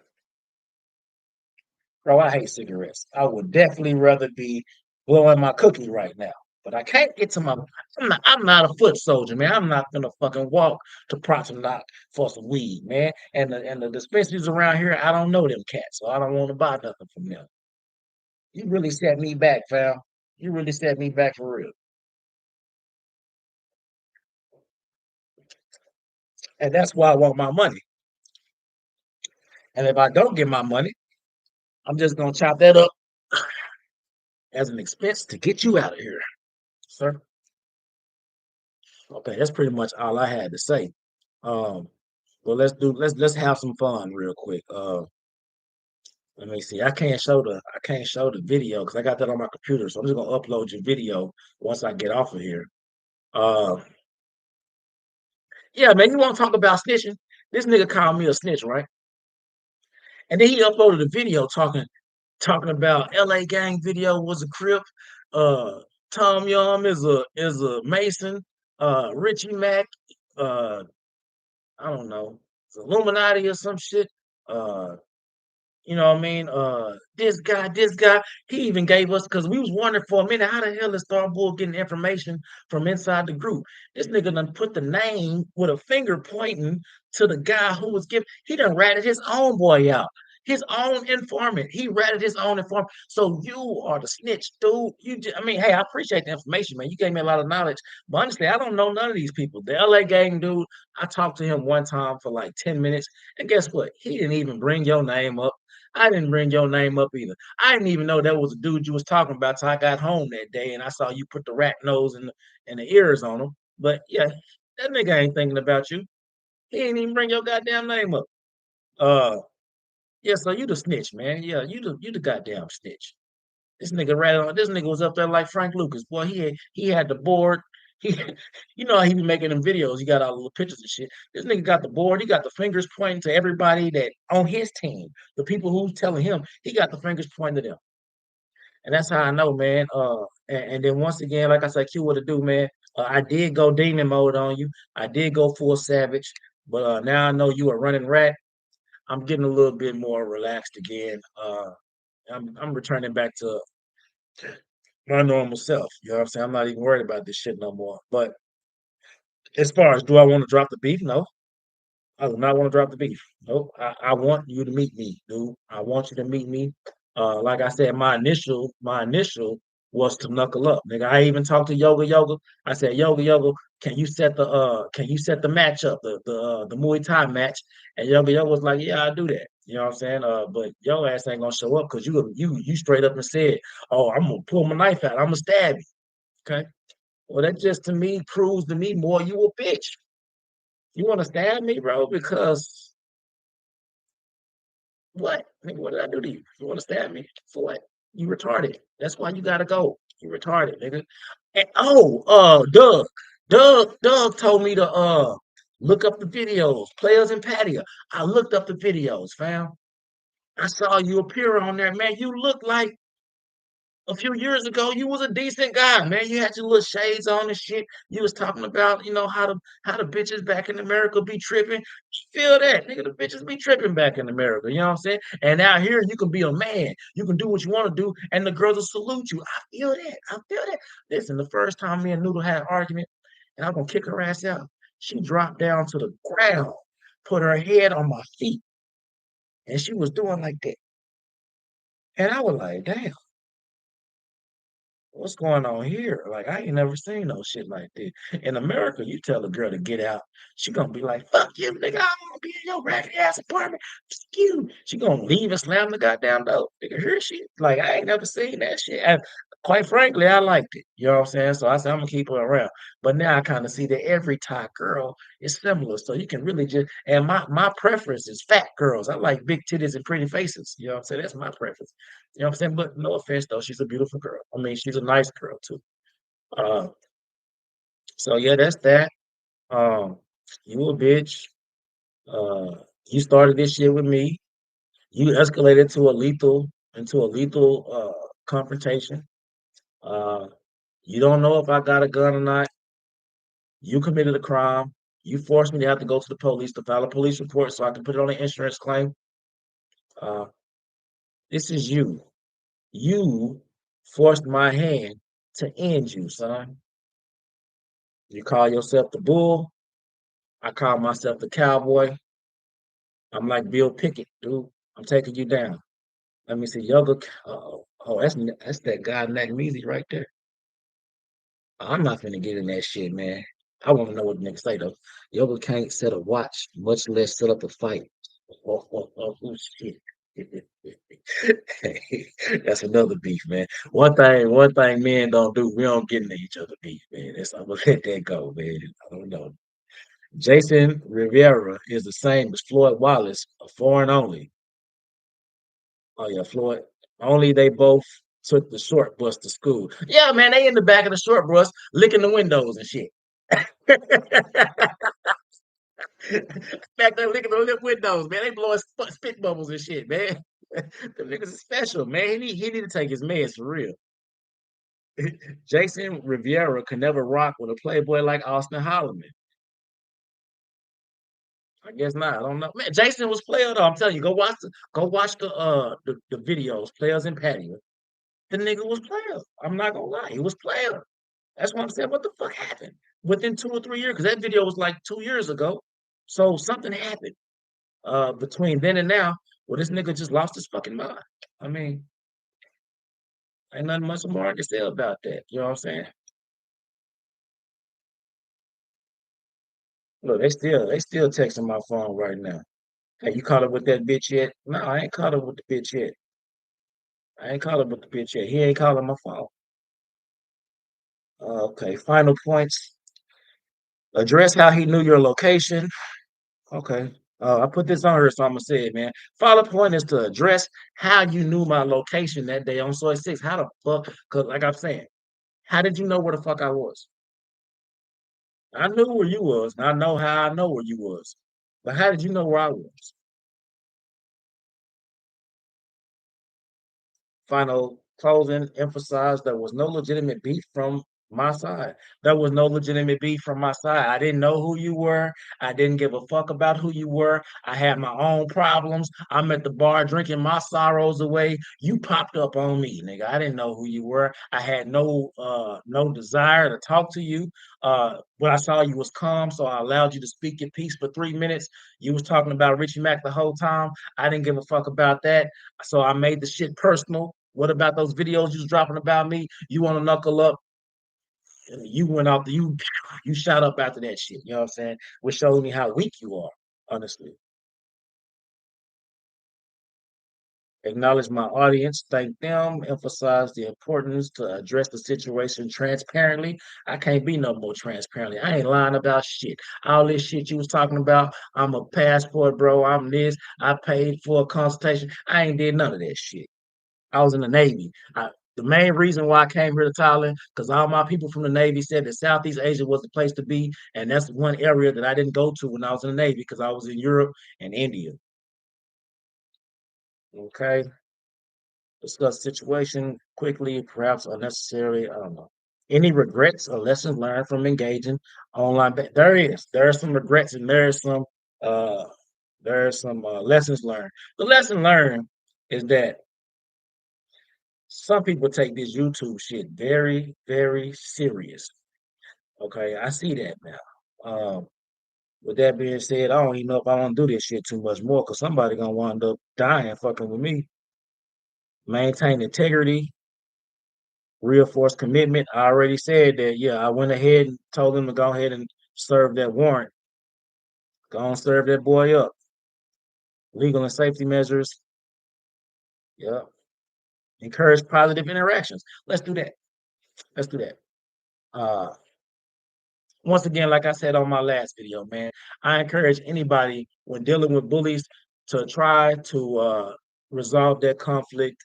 Bro, I hate cigarettes. I would definitely rather be blowing my cookie right now. But I can't get to my. I'm not a foot soldier, man. I'm not gonna fucking walk to Proximox for some weed, man. And the dispensaries around here, I don't know them cats, so I don't want to buy nothing from them. You really set me back, fam. You really set me back for real. And that's why I want my money. And if I don't get my money, I'm just gonna chop that up as an expense to get you out of here, sir. Okay, that's pretty much all I had to say. Um, well, let's have some fun real quick. Let me see. I can't show the video because I got that on my computer. So I'm just gonna upload your video once I get off of here. Uh, yeah, man, you want to talk about snitching? This nigga called me a snitch, right? And then he uploaded a video talking about LA gang video was a crip. Uh, Tom Yum is a Mason. Richie Mack, uh, I don't know, it's Illuminati or some shit. Uh, You know what I mean? This guy, he even gave us because we was wondering for a minute how the hell is Starbull getting information from inside the group. This nigga done put the name with a finger pointing to the guy who was giving. He done ratted his own boy out, his own informant. He ratted his own informant. So you are the snitch, dude. I mean, hey, I appreciate the information, man. You gave me a lot of knowledge, but honestly, I don't know none of these people. The LA gang dude, I talked to him one time for like 10 minutes, and guess what? He didn't even bring your name up. I didn't bring your name up either. I didn't even know that was a dude you was talking about till I got home that day and I saw you put the rat nose and the ears on him. But yeah, that nigga ain't thinking about you. He ain't even bring your goddamn name up. Uh yeah, so you the snitch, man. Yeah, you the goddamn snitch. This nigga was up there like Frank Lucas. Boy, he had the board. He you know how he be making them videos. He got all the pictures and shit. This nigga got the board. He got the fingers pointing to everybody that on his team. The people who's telling him, he got the fingers pointing to them. And that's how I know, man. And then once again, like I said, Q what to do, man. I did go demon mode on you. I did go full savage, but now I know you a running rat. I'm getting a little bit more relaxed again. I'm returning back to my normal self. You know what I'm saying? I'm not even worried about this shit no more. But as far as do I want to drop the beef? No. I do not want to drop the beef. Nope. I want you to meet me, dude. I want you to meet me. Like I said, my initial was to knuckle up. Nigga, I even talked to Yoga Yoga. I said, Yoga Yoga, can you set the match up, the Muay Thai match? And Yoga Yoga was like, yeah, I'll do that. You know what I'm saying? But your ass ain't gonna show up because you straight up and said, oh, I'm gonna pull my knife out, I'm gonna stab you. Okay. Well, that just to me proves to me more you a bitch. You want to stab me, bro? Because what? Nigga, what did I do to you? You want to stab me? For what? You retarded. That's why you gotta go. You retarded, nigga. And Doug told me to look up the videos, players in patio. I looked up the videos, fam. I saw you appear on there, man. You look like a few years ago, you was a decent guy, man. You had your little shades on and shit. You was talking about, how the bitches back in America be tripping. Feel that, nigga. The bitches be tripping back in America. You know what I'm saying? And out here, you can be a man. You can do what you want to do, and the girls will salute you. I feel that. I feel that. Listen, the first time me and Noodle had an argument, and I'm gonna kick her ass out. She dropped down to the ground, put her head on my feet, and she was doing like that. And I was like, damn. What's going on here? Like, I ain't never seen no shit like this. In America, you tell a girl to get out, she gonna be like, "Fuck you, nigga! I don't wanna be in your raggedy ass apartment. Fuck you." She gonna leave and slam the goddamn door. Nigga, hear shit. Like, I ain't never seen that shit. And quite frankly, I liked it. You know what I'm saying? So I said I'm gonna keep her around. But now I kind of see that every Thai girl is similar. So you can really just and my preference is fat girls. I like big titties and pretty faces. You know what I'm saying? That's my preference. You know what I'm saying? But no offense though, she's a beautiful girl. I mean, she's a nice girl too. Uh, so yeah, that's that. Um, you a bitch. You started this shit with me. You escalated to a lethal confrontation. Uh, you don't know if I got a gun or not. You committed a crime. You forced me to have to go to the police to file a police report so I can put it on an insurance claim. Uh, this is you. You forced my hand to end you, son. You call yourself the bull. I call myself the cowboy. I'm like Bill Pickett, dude. I'm taking you down. Let me see. Oh, that's that guy Nagmeezy right there. I'm not finna get in that shit, man. I want to know what the nigga say though. Yoga can't set a watch, much less set up a fight. Oh, shit. That's another beef, man. One thing men don't do, we don't get into each other beef, man. I'm gonna let that go, man. I don't know. Jason Rivera is the same as Floyd Wallace, a foreign only. Oh yeah, Floyd. Only they both took the short bus to school. Yeah, man, they in the back of the short bus licking the windows and shit. Back there licking the windows, man. They blowing spit bubbles and shit, man. The niggas is special, man. He need to take his meds for real. Jason Rivera can never rock with a playboy like Austin Holloman. I guess not. I don't know. Man, Jason was player though. I'm telling you, go watch the videos, players in patio. The nigga was player. I'm not gonna lie, he was player. That's what I'm saying. What the fuck happened within 2 or 3 years? Because that video was like 2 years ago. So something happened between then and now where this nigga just lost his fucking mind. I mean, ain't nothing much more I can say about that. You know what I'm saying? Look, they still texting my phone right now. Hey, you caught up with that bitch yet? No, I ain't caught up with the bitch yet. I ain't caught up with the bitch yet. He ain't calling my phone. Okay, final points. Address how he knew your location. Okay. I put this on here, so I'm gonna say it, man. Follow point is to address how you knew my location that day on Soy 6. How the fuck? Because, like I'm saying, how did you know where the fuck I was? I knew where you was, and I know how I know where you was. But how did you know where I was? Final closing emphasized there was no legitimate beef from my side. There was no legitimate beef from my side. I didn't know who you were. I didn't give a fuck about who you were. I had my own problems. I'm at the bar drinking my sorrows away. You popped up on me, nigga. I didn't know who you were. I had no desire to talk to you. When I saw you was calm, so I allowed you to speak your piece for 3 minutes. You was talking about Richie Mack the whole time. I didn't give a fuck about that. So I made the shit personal. What about those videos you was dropping about me? You want to knuckle up? You went out you shot up after that shit. You know what I'm saying? Which shows me how weak you are, honestly. Acknowledge my audience, thank them, emphasize the importance to address the situation transparently. I can't be no more transparently. I ain't lying about shit. All this shit you was talking about, I'm a passport, bro. I'm this. I paid for a consultation. I ain't did none of that shit. I was in the Navy. The main reason why I came here to Thailand, because all my people from the Navy said that Southeast Asia was the place to be, and that's one area that I didn't go to when I was in the Navy because I was in Europe and India. Okay, discuss situation quickly, perhaps unnecessary. I don't know. Any regrets or lessons learned from engaging online? There are some regrets and uh, lessons learned. The lesson learned is that some people take this YouTube shit very, very serious. Okay, I see that now. With that being said, I don't even know if I want to do this shit too much more because somebody gonna wind up dying fucking with me. Maintain integrity. Reinforced commitment. I already said that. Yeah, I went ahead and told him to go ahead and serve that warrant. Go and serve that boy up. Legal and safety measures. Yeah. Encourage positive interactions. Let's do that. Let's do that. Uh, Once again, like I said on my last video, man, I encourage anybody when dealing with bullies to try to resolve that conflict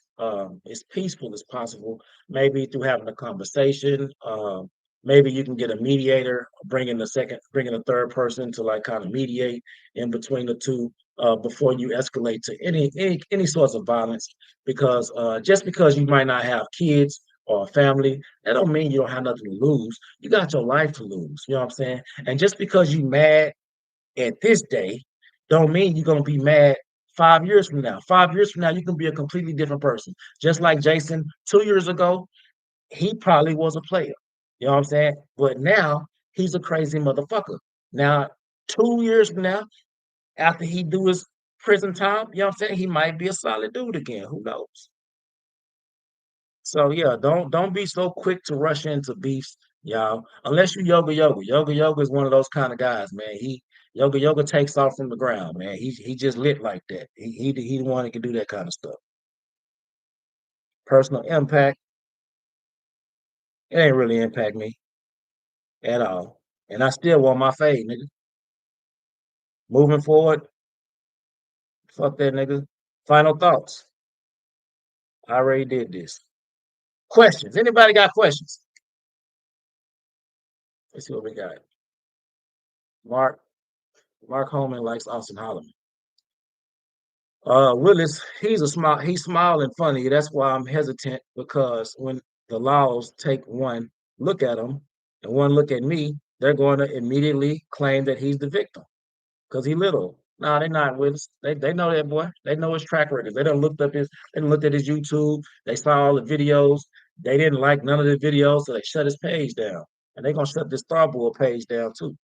as peaceful as possible. Maybe through having a conversation. Maybe you can get a mediator, bringing a third person to like kind of mediate in between the two before you escalate to any sorts of violence. Because just because you might not have kids or a family, that don't mean you don't have nothing to lose. You got your life to lose. You know what I'm saying? And just because you mad at this day, don't mean you're gonna be mad 5 years from now. 5 years from now, you can be a completely different person. Just like Jason 2 years ago, he probably was a player. You know what I'm saying? But now he's a crazy motherfucker. Now, 2 years from now, after he do his prison time, you know what I'm saying? He might be a solid dude again. Who knows? So yeah, don't be so quick to rush into beefs, y'all. Unless you yoga yoga. Yoga yoga is one of those kind of guys, man. He yoga yoga takes off from the ground, man. He just lit like that. He the one that can do that kind of stuff. Personal impact, it ain't really impact me at all. And I still want my fade, nigga. Moving forward, fuck that nigga. Final thoughts. I already did this. Questions. Anybody got questions? Let's see what we got. Mark. Mark Holman likes Austin Holloman. Willis, he's small and funny. That's why I'm hesitant because when the laws take one look at him and one look at me, they're going to immediately claim that he's the victim because he little. No, they're not Willis. They know that boy. They know his track record. They done looked at his YouTube. They saw all the videos. They didn't like none of the videos, so they shut his page down. And they're gonna shut this Starbull page down too.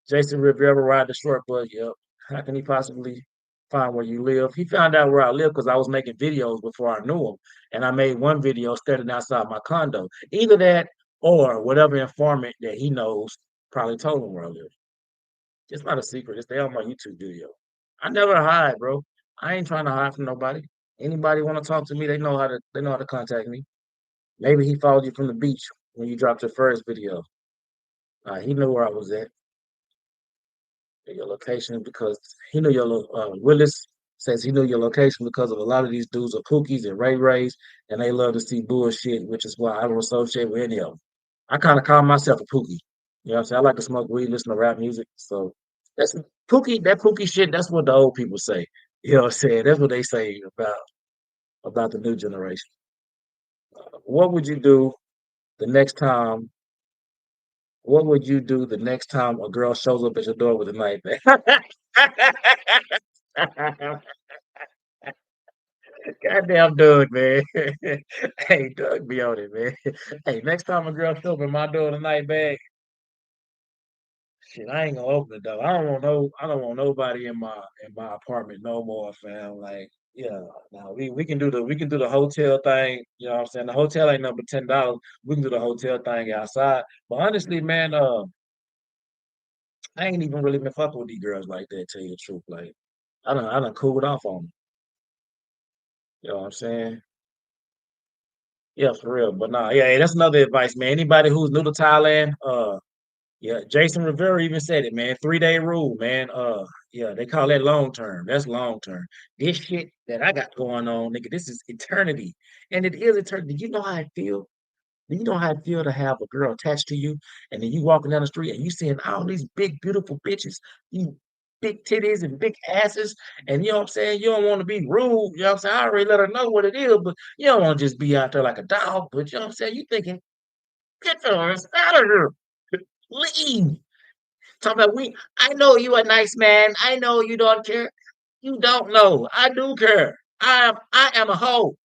Jason Rivera ride the short bus. Yep. How can he possibly find where you live? He found out where I live because I was making videos before I knew him. And I made one video standing outside my condo. Either that or whatever informant that he knows probably told him where I live. It's not a secret. It's there on my YouTube video. I never hide, bro. I ain't trying to hide from nobody. Anybody want to talk to me, they know how to contact me. Maybe he followed you from the beach when you dropped your first video. He knew where I was at. Your location because he knew Willis says he knew your location because of a lot of these dudes are Pookies and Ray Rays, and they love to see bullshit, which is why I don't associate with any of them. I kind of call myself a Pookie. You know what I'm saying? I like to smoke weed, listen to rap music. So that's that Pookie shit, that's what the old people say. You know what I'm saying? That's what they say about the new generation. What would you do the next time? What would you do the next time a girl shows up at your door with a knife? Goddamn Doug, man. Hey, Doug be on it, man. Hey, next time a girl show up in my door tonight, man, shit, I ain't gonna open the door. I don't want nobody in my apartment no more, fam. Like, yeah, now we can do the hotel thing, you know what I'm saying? The hotel ain't number $10. We can do the hotel thing outside. But honestly, man, I ain't even really been fucking with these girls like that, tell you the truth. Like, I done cooled off on them. You know what I'm saying? Yeah, for real. But nah, yeah, hey, that's another advice, man. Anybody who's new to Thailand, yeah, Jason Rivera even said it, man. 3-day rule, man. Yeah, they call that long term. That's long term. This shit that I got going on, nigga, this is eternity. And it is eternity. You know how I feel? Do you know how it feel to have a girl attached to you, and then you walking down the street and you seeing all these big, beautiful bitches, you big titties and big asses, and you know what I'm saying? You don't want to be rude, you know what I'm saying? I already let her know what it is, but you don't want to just be out there like a dog, but you know what I'm saying? You thinking, get your ass out of here. Leave. Talking about I know you a nice man. I know you don't care. You don't know. I do care. I am a hoe.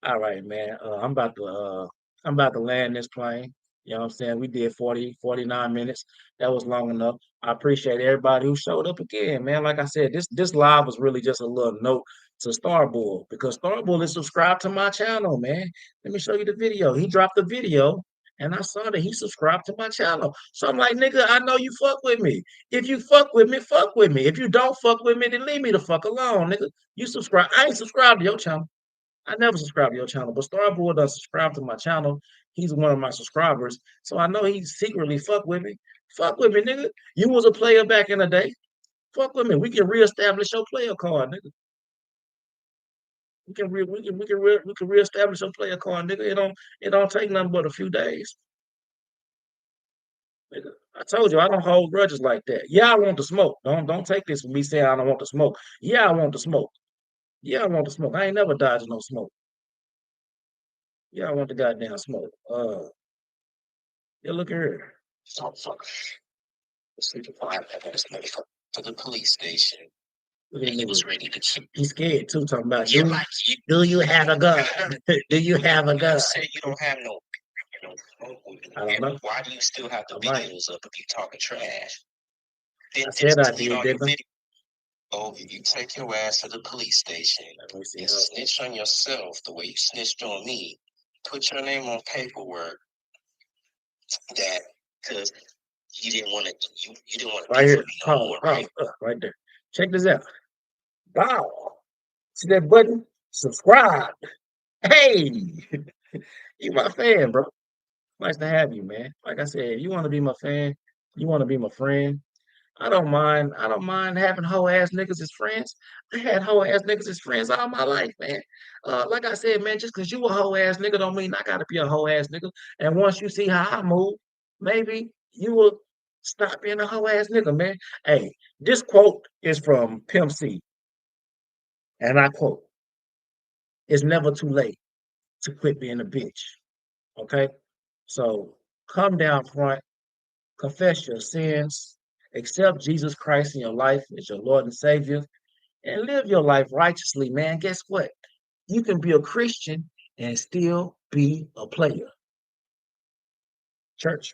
All right, man. I'm about to land this plane. You know what I'm saying? We did 40, 49 minutes. That was long enough. I appreciate everybody who showed up again, man. Like I said, this live was really just a little note to Starbull because Starbull is subscribed to my channel, man. Let me show you the video. He dropped the video and I saw that he subscribed to my channel. So I'm like, nigga, I know you fuck with me. If you fuck with me, fuck with me. If you don't fuck with me, then leave me the fuck alone, nigga. You subscribe. I ain't subscribed to your channel. I never subscribed to your channel, but Starboy does subscribe to my channel. He's one of my subscribers, so I know he secretly fuck with me. Fuck with me, nigga. You was a player back in the day. Fuck with me. We can reestablish your player card, nigga. We can reestablish your player card, nigga. It don't take nothing but a few days. Nigga. I told you I don't hold grudges like that. Yeah, I want to smoke. Don't take this with me saying I don't want to smoke. Yeah, I want to smoke. Yeah, I want to smoke. I ain't never dodging no smoke. Yeah, I want the goddamn smoke. Yeah, look here. So fuck. To the police station. And he was ready to shoot. He's scared too, talking about do you have a gun? Do you have a gun? You said you don't have no. I don't know. Why do you still have the videos up if you talking trash? Then I said I did, didn't I? Oh, if you take your ass to the police station and snitch on yourself the way you snitched on me, put your name on paperwork that because you didn't want to you didn't want to right here, no more, right? Right there. Check this out. Wow. See that button? Subscribe. Hey, you my fan, bro. Nice to have you, man. Like I said, you want to be my fan, you want to be my friend. I don't mind. I don't mind having hoe ass niggas as friends. I had hoe ass niggas as friends all my life, man. Like I said, man, just because you a hoe ass nigga don't mean I gotta be a hoe ass nigga. And once you see how I move, maybe you will stop being a hoe ass nigga, man. Hey, this quote is from Pimp C, and I quote: "It's never too late to quit being a bitch." Okay, so come down front, confess your sins, accept Jesus Christ in your life as your Lord and Savior, and live your life righteously, man. Guess what? You can be a Christian and still be a player. Church.